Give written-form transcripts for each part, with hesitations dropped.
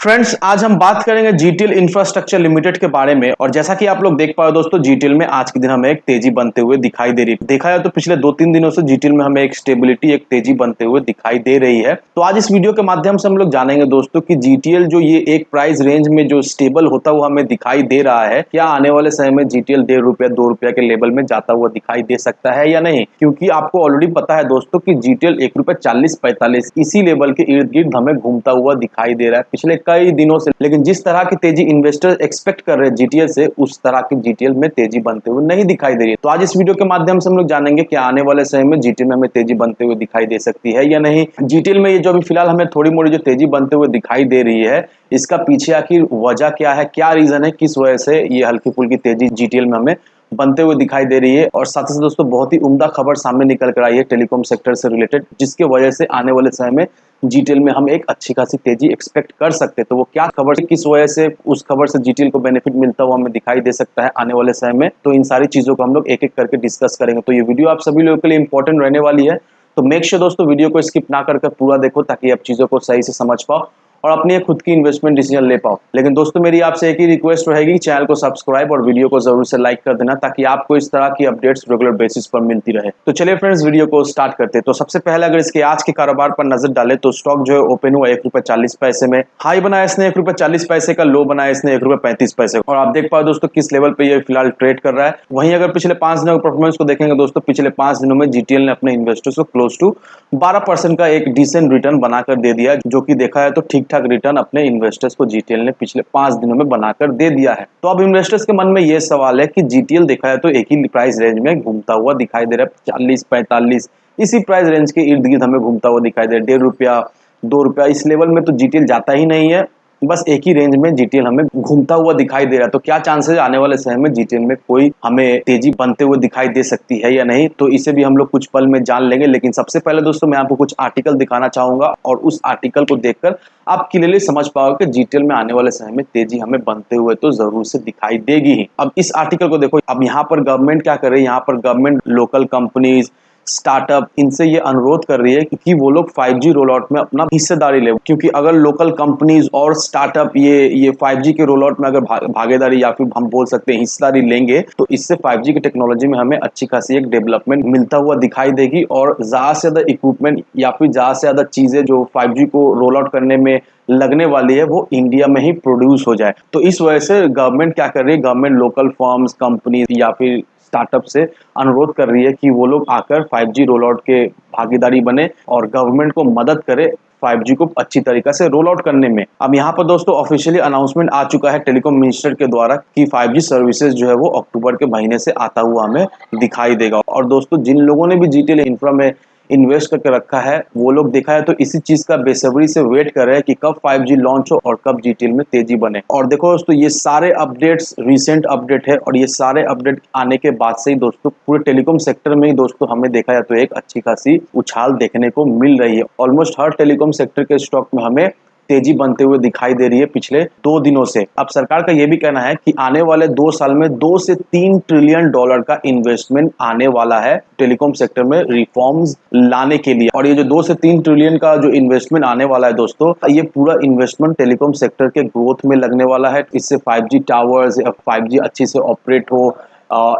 Friends, आज हम बात करेंगे जीटीएल इंफ्रास्ट्रक्चर लिमिटेड के बारे में। और जैसा कि आप लोग देख पाए दोस्तों, जीटीएल में आज के दिन हमें एक तेजी बनते हुए दिखाई दे रही है। देखा जाए तो पिछले 2-3 दिनों से जीटीएल में हमें एक स्टेबिलिटी, एक तेजी बनते हुए दिखाई दे रही है। तो आज इस वीडियो के माध्यम से हम लोग जानेंगे दोस्तों कि जीटीएल जो ये एक प्राइस रेंज में जो स्टेबल होता हुआ हमें दिखाई दे रहा है, क्या आने वाले समय में जीटीएल ₹1.5 ₹2 के लेवल में जाता हुआ दिखाई दे सकता है या नहीं। क्योंकि आपको ऑलरेडी पता है दोस्तों कि जीटीएल ₹1.40-45 इसी लेवल के इर्द गिर्द हमें घूमता हुआ दिखाई दे रहा है पिछले कई दिनों से। लेकिन जिस तरह की तेजी इन्वेस्टर एक्सपेक्ट कर रहे हैं जीटीएल से, उस तरह की जीटीएल में तेजी बनते हुए नहीं दिखाई दे रही है। तो आज इस वीडियो के माध्यम से हम लोग जानेंगे कि आने वाले समय में जीटीएल में हमें तेजी बनते हुए दिखाई दे सकती है या नहीं। जीटीएल में ये जो अभी फिलहाल हमें थोड़ी मोड़ी जो तेजी बनते हुए दिखाई दे रही है, इसका पीछे आखिर वजह क्या है, क्या रीजन है, किस वजह से ये हल्की फुल्की तेजी जीटीएल में हमें बनते हुए दिखाई दे रही है। और साथ ही साथ दोस्तों, बहुत ही उम्दा खबर सामने निकल कर आई है टेलीकॉम सेक्टर से रिलेटेड, जिसके वजह से आने वाले समय में जीटीएल में हम एक अच्छी खासी तेजी एक्सपेक्ट कर सकते हैं। तो वो क्या खबर, किस वजह से उस खबर से जीटीएल को बेनिफिट मिलता हुआ हमें दिखाई दे सकता है आने वाले समय में, तो इन सारी चीजों को हम लोग एक एक करके डिस्कस करेंगे। तो ये वीडियो आप सभी लोगों के लिए इंपॉर्टेंट रहने वाली है। तो मेक श्योर दोस्तों, वीडियो को स्किप ना कर पूरा देखो, ताकि आप चीजों को सही से समझ पाओ और अपनी खुद की इन्वेस्टमेंट डिसीजन ले पाओ। लेकिन दोस्तों, मेरी आपसे एक ही रिक्वेस्ट रहेगी, चैनल को सब्सक्राइब और वीडियो को जरूर से लाइक कर देना, ताकि आपको इस तरह की अपडेट्स रेगुलर बेसिस पर मिलती रहे। तो चलिए फ्रेंड्स, वीडियो को स्टार्ट करते हैं। तो सबसे पहले अगर इसके आज के कारोबार पर नजर डालें तो स्टॉक जो है ओपन हुआ ₹1.40 में, हाई बनाया इसने ₹1.40 का, लो बनाया इसने ₹1.35। और आप देख पाओ दोस्तों किस लेवल पे ये फिलहाल ट्रेड कर रहा है। वहीं अगर पिछले 5 दिनों के परफॉर्मेंस को देखेंगे दोस्तों, पिछले 5 दिनों में जीटीएल ने अपने इन्वेस्टर्स को क्लोज टू 12% का एक डिसेंट रिटर्न बनाकर दे दिया, जो कि देखा है तो ठीक ठाक रिटर्न अपने इन्वेस्टर्स को जीटीएल ने पिछले 5 दिनों में बनाकर दे दिया है। तो अब इन्वेस्टर्स के मन में यह सवाल है कि जीटीएल देखा है तो एक ही प्राइस रेंज में घूमता हुआ दिखाई दे रहा है, 40-45 इसी प्राइस रेंज के इर्द गिर्द हमें घूमता हुआ दिखाई दे रहा है। ₹1.5 ₹2 इस लेवल में तो जीटीएल जाता ही नहीं है, बस एक ही रेंज में जीटीएल हमें घूमता हुआ दिखाई दे रहा है। तो क्या चांसेस आने वाले समय में जीटीएल में कोई हमें तेजी बनते हुए दिखाई दे सकती है या नहीं, तो इसे भी हम लोग कुछ पल में जान लेंगे। लेकिन सबसे पहले दोस्तों, मैं आपको कुछ आर्टिकल दिखाना चाहूंगा और उस आर्टिकल को देखकर आप क्लियरली समझ पाओगे कि जीटीएल में आने वाले समय में तेजी हमें बनते हुए तो जरूर से दिखाई देगी ही। अब इस आर्टिकल को देखो, अब यहाँ पर गवर्नमेंट क्या कर रही है, यहाँ पर गवर्नमेंट लोकल कंपनीज, स्टार्टअप, इनसे ये अनुरोध कर रही है कि वो लोग 5G रोल आउट में अपना हिस्सेदारी ले। क्योंकि अगर लोकल कंपनीज और स्टार्टअप ये 5G के रोल आउट में अगर भागीदारी या फिर हम बोल सकते हैं हिस्सेदारी लेंगे, तो इससे 5G की टेक्नोलॉजी में हमें अच्छी खासी एक डेवलपमेंट मिलता हुआ दिखाई देगी। और ज्यादा से ज्यादा इक्विपमेंट या फिर ज्यादा से ज्यादा चीजें जो 5G को रोल आउट करने में लगने वाली है, वो इंडिया में ही प्रोड्यूस हो जाए। तो इस वजह से गवर्नमेंट क्या कर रही है, गवर्नमेंट लोकल फर्म्स, कंपनी या फिर स्टार्टअप से अनुरोध कर रही है कि वो लोग आकर 5G रोल आउट के भागीदारी बने और गवर्नमेंट को मदद करे 5G को अच्छी तरीके से रोल आउट करने में। अब यहाँ पर दोस्तों ऑफिशियली अनाउंसमेंट आ चुका है टेलीकॉम मिनिस्टर के द्वारा कि 5G सर्विसेज जो है वो अक्टूबर के महीने से आता हुआ हमें दिखाई देगा। और दोस्तों, जिन लोगों ने भी जीटीएल इंफ्रा में इन्वेस्ट करके रखा है, वो लोग देखा है तो इसी चीज का बेसब्री से वेट कर रहे हैं कि कब 5G लॉन्च हो और कब जीटीएल में तेजी बने। और देखो दोस्तों, ये सारे अपडेट्स रिसेंट अपडेट है और ये सारे अपडेट आने के बाद से ही दोस्तों पूरे टेलीकॉम सेक्टर में ही दोस्तों हमें देखा जाए तो एक अच्छी खासी उछाल देखने को मिल रही है। ऑलमोस्ट हर टेलीकॉम सेक्टर के स्टॉक में हमें तेजी बनते हुए दिखाई दे रही है पिछले 2 दिनों से। अब सरकार का यह भी कहना है कि आने वाले 2 साल में $2 से $3 ट्रिलियन का इन्वेस्टमेंट आने वाला है टेलीकॉम सेक्टर में रिफॉर्म्स लाने के लिए। और ये जो 2 से 3 ट्रिलियन का जो इन्वेस्टमेंट आने वाला है दोस्तों, ये पूरा इन्वेस्टमेंट टेलीकॉम सेक्टर के ग्रोथ में लगने वाला है। इससे 5G टावर्स या 5G अच्छे से ऑपरेट हो,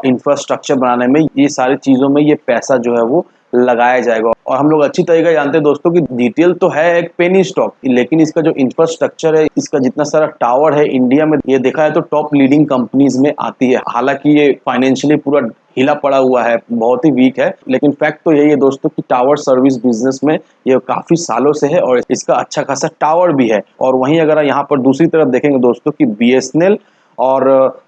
इंफ्रास्ट्रक्चर बनाने में, ये सारी चीजों में ये पैसा जो है वो लगाया जाएगा। और हम लोग अच्छी तरीके जानते हैं दोस्तों कि जीटीएल तो है एक पेनी स्टॉक, लेकिन इसका जो इंफ्रास्ट्रक्चर है, इसका जितना सारा टावर है इंडिया में, ये देखा है तो टॉप लीडिंग कंपनीज में आती है। हालांकि ये फाइनेंशियली पूरा हिला पड़ा हुआ है, बहुत ही वीक है, लेकिन फैक्ट तो यही है दोस्तों कि टावर सर्विस बिजनेस में ये काफी सालों से है और इसका अच्छा खासा टावर भी है। और वहीं अगर यहाँ पर दूसरी तरफ देखेंगे दोस्तों कि बीएसएनएल और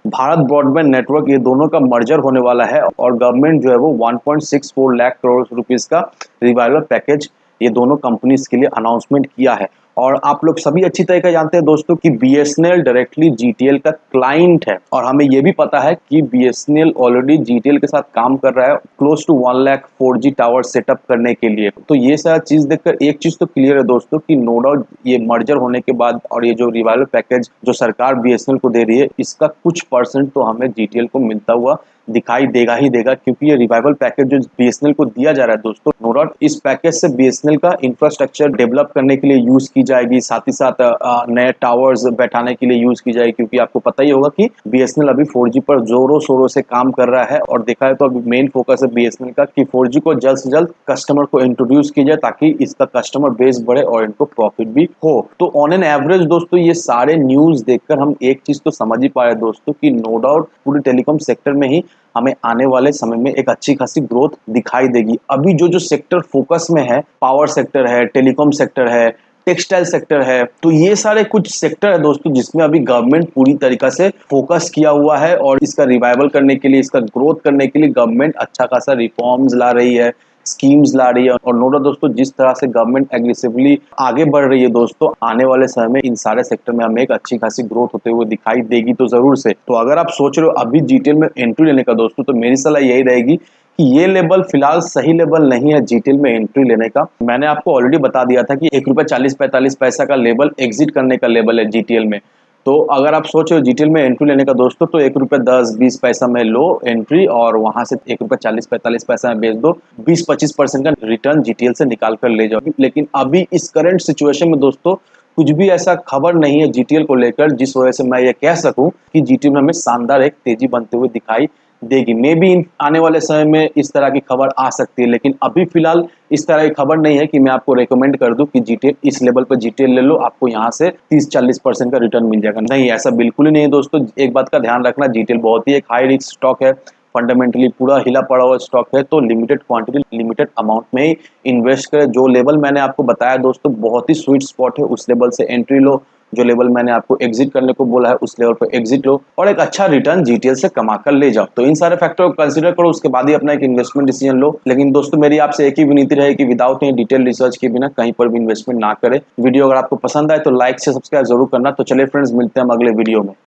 भारत ब्रॉडबैंड नेटवर्क, ये दोनों का मर्जर होने वाला है और गवर्नमेंट जो है वो 1.64 लाख करोड़ रुपीस का रिवाइवल पैकेज ये दोनों कंपनीज के लिए अनाउंसमेंट किया है। और आप लोग सभी अच्छी तरह से जानते हैं दोस्तों कि बीएसएनएल डायरेक्टली जीटीएल का क्लाइंट है और हमें यह भी पता है कि बीएसएनएल ऑलरेडी जीटीएल के साथ काम कर रहा है close to 1 lakh 4G tower setup करने के लिए। तो ये सारा चीज देखकर एक चीज तो क्लियर है दोस्तों कि नो डाउट ये मर्जर होने के बाद और ये जो रिवाइवल पैकेज जो सरकार बीएसएनएल को दे रही है, इसका कुछ परसेंट तो हमें जीटीएल को मिलता हुआ दिखाई देगा ही देगा, क्योंकि ये रिवाइवल पैकेज जो बीएसएनएल को दिया जा रहा है दोस्तों, नो डाउट इस पैकेज से बीएसएनएल का इंफ्रास्ट्रक्चर डेवलप करने के लिए यूज की जाएगी, साथ ही साथ नए टावर्स बैठाने के लिए यूज की जाएगी, क्योंकि आपको पता ही होगा कि बीएसएनएल अभी 4G पर जोरों शोरों से काम कर रहा है। और देखा है तो अभी मेन फोकस है बीएसएनएल का कि 4G को जल्द से जल्द कस्टमर को इंट्रोड्यूस की जाए, ताकि इसका कस्टमर बेस बढ़े और इनको प्रॉफिट भी हो। तो ऑन एन एवरेज दोस्तों ये सारे न्यूज देखकर हम एक चीज तो समझ ही पा रहे दोस्तों कि नो डाउट पूरे टेलीकॉम सेक्टर में ही हमें आने वाले समय में एक अच्छी खासी ग्रोथ दिखाई देगी। अभी जो जो सेक्टर फोकस में है, पावर सेक्टर है, टेलीकॉम सेक्टर है, टेक्सटाइल सेक्टर है, तो ये सारे कुछ सेक्टर है दोस्तों जिसमें अभी गवर्नमेंट पूरी तरीका से फोकस किया हुआ है, और इसका रिवाइवल करने के लिए, इसका ग्रोथ करने के लिए गवर्नमेंट अच्छा खासा रिफॉर्म्स ला रही है, स्कीम्स ला रही है। और नो डाउट दोस्तों जिस तरह से गवर्नमेंट एग्रेसिवली आगे बढ़ रही है दोस्तों, आने वाले समय में इन सारे सेक्टर में हमें एक अच्छी खासी ग्रोथ होते हुए दिखाई देगी तो जरूर से। तो अगर आप सोच रहे हो अभी जीटीएल में एंट्री लेने का दोस्तों, तो मेरी सलाह यही रहेगी कि ये लेवल फिलहाल सही लेवल नहीं है जीटीएल में एंट्री लेने का। मैंने आपको ऑलरेडी बता दिया था कि ₹1.40-45 का लेवल एग्जिट करने का लेवल है जीटीएल में। तो अगर आप सोच रहे हो जीटीएल में एंट्री लेने का दोस्तों, तो ₹1.10-20 में लो एंट्री, और वहां से ₹1.40-45 में बेच दो। 20-25% का रिटर्न जीटीएल से निकाल कर ले जाओ। लेकिन अभी इस करंट सिचुएशन में दोस्तों कुछ भी ऐसा खबर नहीं है जीटीएल को लेकर जिस वजह से मैं ये कह सकूं कि जीटीएल में हमें शानदार एक तेजी बनते हुए दिखाई देगी। मे बी आने वाले समय में इस तरह की खबर आ सकती है, लेकिन अभी फिलहाल इस तरह की खबर नहीं है कि मैं आपको रेकमेंड कर दूं कि जीटीएल इस लेवल पर जीटीएल ले लो, आपको यहाँ से 30-40% का रिटर्न मिल जाएगा। नहीं, ऐसा बिल्कुल ही नहीं है दोस्तों। एक बात का ध्यान रखना, जीटीएल बहुत ही एक हाई रिस्क स्टॉक है, फंडामेंटली पूरा हिला पड़ा हुआ स्टॉक है। तो लिमिटेड क्वांटिटी, लिमिटेड अमाउंट में ही इन्वेस्ट करें। जो लेवल मैंने आपको बताया दोस्तों बहुत ही स्वीट स्पॉट है, उस लेवल से एंट्री लो। जो लेवल मैंने आपको एग्जिट करने को बोला है उस लेवल पर एग्जिट लो, और एक अच्छा रिटर्न जीटीएल से कमा कर ले जाओ। तो इन सारे फैक्टर को कंसीडर करो, उसके बाद ही अपना एक इन्वेस्टमेंट डिसीजन लो। लेकिन दोस्तों मेरी आपसे एक ही विनती रहे कि विदाउट एनी डिटेल रिसर्च के बिना कहीं पर भी इन्वेस्टमेंट ना करें। वीडियो अगर आपको पसंद आए तो लाइक से सब्सक्राइब जरूर करना। तो चलिए फ्रेंड्स, मिलते हैं हम अगले वीडियो में।